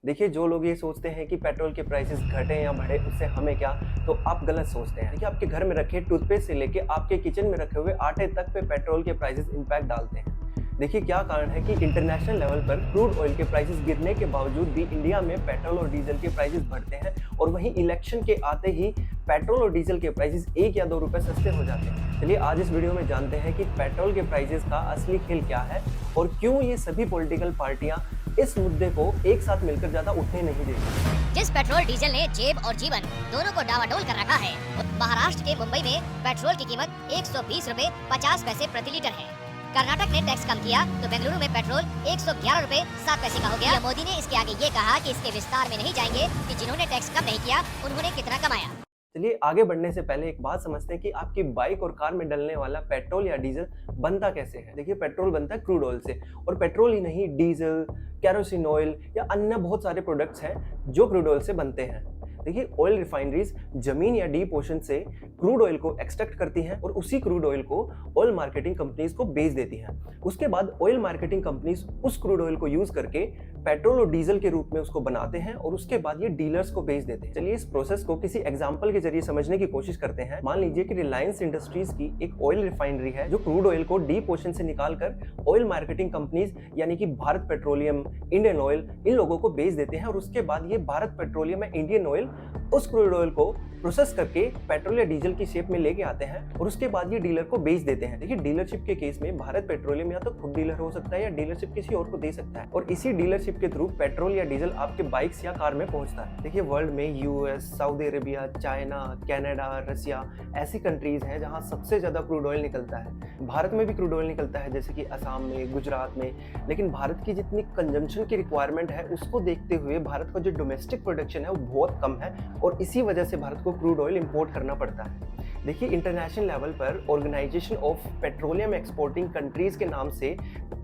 देखिए, जो लोग ये सोचते हैं कि पेट्रोल के प्राइसेस घटें या बढ़े उससे हमें क्या, तो आप गलत सोचते हैं। देखिए, आपके घर में रखे टूथपेस्ट से लेके आपके किचन में रखे हुए आटे तक पे पेट्रोल के प्राइसेस इम्पैक्ट डालते हैं। देखिए, क्या कारण है कि इंटरनेशनल लेवल पर क्रूड ऑयल के प्राइसेस गिरने के बावजूद भी इंडिया में पेट्रोल और डीजल के प्राइसेस बढ़ते हैं और वहीं इलेक्शन के आते ही पेट्रोल और डीजल के प्राइसेस 1 या 2 रुपए सस्ते हो जाते हैं। चलिए आज इस वीडियो में जानते हैं कि पेट्रोल के प्राइसेस का असली खेल क्या है और क्यों ये सभी पॉलिटिकल पार्टियां इस मुद्दे को एक साथ मिलकर ज्यादा उठने नहीं देती। जिस पेट्रोल डीजल ने जेब और जीवन दोनों को डावाडोल कर रखा है, महाराष्ट्र के मुंबई में पेट्रोल की कीमत 120 रुपए 50 पैसे प्रति लीटर है। कर्नाटक ने टैक्स कम किया तो बेंगलुरु में पेट्रोल 111 रुपए 7 पैसे का हो गया। मोदी ने इसके आगे ये कहा कि इसके विस्तार में नहीं जाएंगे कि जिन्होंने टैक्स कम नहीं किया उन्होंने कितना कमाया। चलिए आगे बढ़ने से पहले एक बात समझते हैं कि आपकी बाइक और कार में डलने वाला पेट्रोल या डीजल बनता कैसे है। देखिए, पेट्रोल बनता है क्रूड ऑयल से और पेट्रोल ही नहीं, डीजल, केरोसिन ऑयल या अन्य बहुत सारे प्रोडक्ट्स हैं जो क्रूड ऑयल से बनते हैं। देखिए, ऑयल रिफाइनरीज जमीन या डीप ओशन से क्रूड ऑयल को एक्सट्रैक्ट करती हैं और उसी क्रूड ऑयल को ऑयल मार्केटिंग कंपनीज को बेच देती हैं। उसके बाद ऑयल मार्केटिंग कंपनीज उस क्रूड ऑयल को यूज करके पेट्रोल और डीजल के रूप में उसको बनाते हैं और उसके बाद ये डीलर्स को बेच देते हैं। चलिए इस प्रोसेस को किसी एग्जांपल के जरिए समझने की कोशिश करते हैं। मान लीजिए कि रिलायंस इंडस्ट्रीज की एक ऑयल रिफाइनरी है जो क्रूड ऑयल को डीप ओशन से निकालकर ऑयल मार्केटिंग कंपनीज यानी कि भारत पेट्रोलियम, इंडियन ऑयल, इन लोगों को बेच देते हैं और उसके बाद ये भारत पेट्रोलियम या इंडियन ऑयल उस क्रूड ऑयल को प्रोसेस करके पेट्रोल या डीजल की शेप में लेके आते हैं और उसके बाद ये डीलर को बेच देते हैं। देखिए, डीलरशिप के केस में भारत पेट्रोलियम या तो खुद डीलर हो सकता है या डीलरशिप किसी और को दे सकता है और इसी डीलरशिप के थ्रू पेट्रोल या डीजल आपके बाइक्स या कार में पहुंचता है। देखिए, वर्ल्ड में US, Saudi Arabia, China, Canada, Russia ऐसी कंट्रीज हैं जहां सबसे ज्यादा क्रूड ऑयल निकलता है। भारत में भी क्रूड ऑयल निकलता है जैसे कि असम में, गुजरात में, लेकिन भारत की जितनी कंजम्पशन की रिक्वायरमेंट है उसको देखते हुए भारत का जो डोमेस्टिक प्रोडक्शन है वो बहुत कम है और इसी वजह से भारत को क्रूड ऑयल इंपोर्ट करना पड़ता है। देखिए, इंटरनेशनल लेवल पर organisation of petroleum exporting countries के नाम से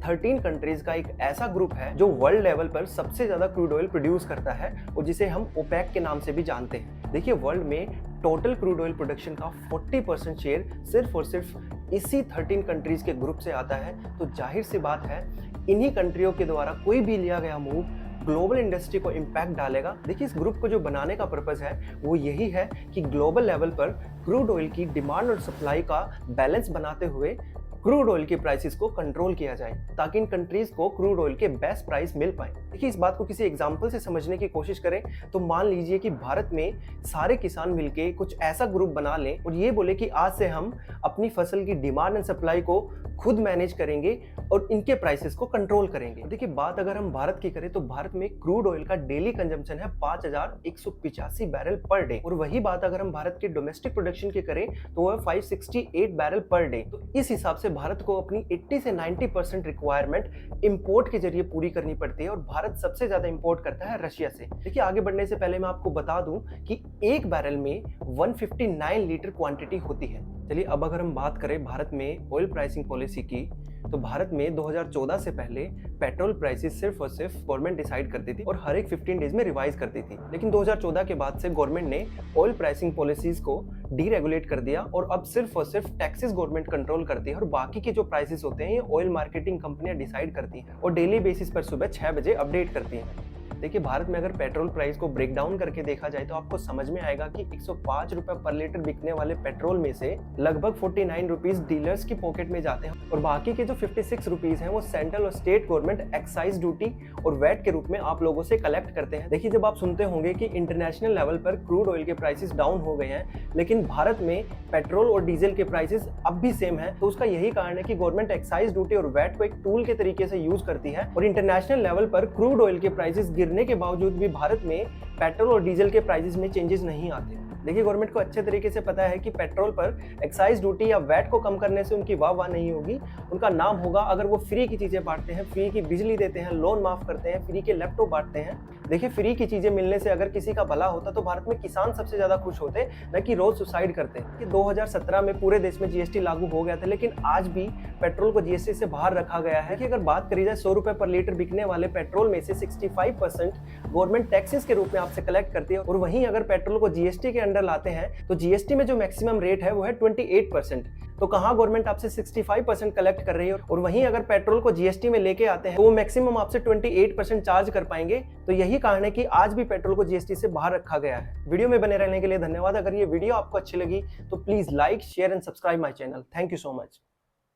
13 कंट्रीज का एक ऐसा ग्रुप है जो वर्ल्ड लेवल पर सबसे ज्यादा क्रूड ऑयल प्रोड्यूस करता है और जिसे हम ओपेक के नाम से भी जानते हैं। देखिए, वर्ल्ड में टोटल क्रूड ऑयल प्रोडक्शन का 40% शेयर सिर्फ और सिर्फ इसी 13 कंट्रीज के ग्रुप से आता है। तो जाहिर सी बात है इन्हीं कंट्रियों के द्वारा कोई भी लिया गया मूव ग्लोबल इंडस्ट्री को इम्पैक्ट डालेगा। देखिए, इस ग्रुप को जो बनाने का पर्पस है वो यही है कि ग्लोबल लेवल पर क्रूड ऑयल की डिमांड और सप्लाई का बैलेंस बनाते हुए क्रूड ऑयल के प्राइसेस को कंट्रोल किया जाए ताकि इन कंट्रीज को क्रूड ऑयल के बेस्ट प्राइस मिल पाए। देखिए, इस बात को किसी एग्जांपल से समझने की कोशिश करें तो मान लीजिए कि भारत में सारे किसान मिलके कुछ ऐसा ग्रुप बना लें और ये बोले कि आज से हम अपनी फसल की डिमांड एंड सप्लाई को खुद मैनेज करेंगे और इनके प्राइसेस को कंट्रोल करेंगे। देखिए, बात अगर हम भारत की करें तो भारत में क्रूड ऑयल का डेली कंजम्पशन है 5185 बैरल पर डे और वही बात अगर हम भारत के डोमेस्टिक प्रोडक्शन की करें तो वो है 568 बैरल पर डे। तो इस हिसाब से भारत को अपनी 80 से 90% रिक्वायरमेंट इंपोर्ट के जरिए पूरी करनी पड़ती है और भारत सबसे ज्यादा इंपोर्ट करता है रशिया से। देखिए, आगे बढ़ने से पहले मैं आपको बता दूं कि एक बैरल में 159 लीटर क्वांटिटी होती है। चलिए अब अगर हम बात करें भारत में ऑयल प्राइसिंग पॉलिसी की तो भारत में 2014 से पहले पेट्रोल प्राइसेस सिर्फ और सिर्फ गवर्नमेंट डिसाइड करती थी और हर एक 15 डेज में रिवाइज करती थी। लेकिन 2014 के बाद से गवर्नमेंट ने ऑयल प्राइसिंग पॉलिसीज को डीरेगुलेट कर दिया और अब सिर्फ और सिर्फ टैक्सेस गवर्नमेंट कंट्रोल करती है और बाकी के जो प्राइसेस होते हैं ये ऑयल मार्केटिंग कंपनियां डिसाइड करती हैं और डेली बेसिस पर सुबह 6 बजे अपडेट करती हैं। देखिए, भारत में अगर पेट्रोल प्राइस को ब्रेक डाउन करके देखा जाए तो आपको समझ में आएगा कि 105 रुपए पर लीटर बिकने वाले पेट्रोल में से लगभग 49 रुपीज डीलर्स की पॉकेट में जाते हैं और बाकी के जो 56 रुपीज हैं वो सेंट्रल और स्टेट गवर्नमेंट एक्साइज ड्यूटी और वैट के रूप में आप लोगों से कलेक्ट करते हैं। देखिए, जब आप सुनते होंगे कि इंटरनेशनल लेवल पर क्रूड ऑयल के प्राइसेस डाउन हो गए हैं लेकिन भारत में पेट्रोल और डीजल के प्राइसेस अब भी सेम है, तो उसका यही कारण है कि गवर्नमेंट एक्साइज ड्यूटी और वैट को एक टूल के तरीके से यूज करती है और इंटरनेशनल लेवल पर क्रूड ऑयल के प्राइसेस गिरने के बावजूद भी भारत में पेट्रोल और डीजल के प्राइसेस में चेंजेस नहीं आते। देखिए, गवर्नमेंट को अच्छे तरीके से पता है कि पेट्रोल पर एक्साइज ड्यूटी या वैट को कम करने से उनकी वाह नहीं होगी। उनका नाम होगा अगर वो फ्री की चीजें बांटते हैं, फ्री की बिजली देते हैं, लोन माफ करते हैं, फ्री के लैपटॉप बांटते हैं। देखिए, फ्री की चीजें मिलने से अगर किसी का भला होता तो भारत में किसान सबसे ज्यादा खुश होते, न कि रोज सुसाइड करते। कि 2017 में पूरे देश में जीएसटी लागू हो गया था लेकिन आज भी पेट्रोल को जीएसटी से बाहर रखा गया है। कि अगर बात करी जाए 100 रुपए पर लीटर बिकने वाले पेट्रोल में से 65% गवर्नमेंट टैक्सेस के रूप में आपसे कलेक्ट करती है और वहीं अगर पेट्रोल को जीएसटी के अंडर लाते हैं तो जीएसटी में जो मैक्सिमम रेट है वो है 28%। तो कहाँ गवर्नमेंट आपसे 65% कलेक्ट कर रही है, और वहीं अगर पेट्रोल को जीएसटी में लेके आते हैं तो वो मैक्सिमम आपसे 28% चार्ज कर पाएंगे। तो यही कारण है कि आज भी पेट्रोल को जीएसटी से बाहर रखा गया है। वीडियो में बने रहने के लिए धन्यवाद। अगर ये वीडियो आपको अच्छी लगी तो please like, share and subscribe my channel. Thank you so much.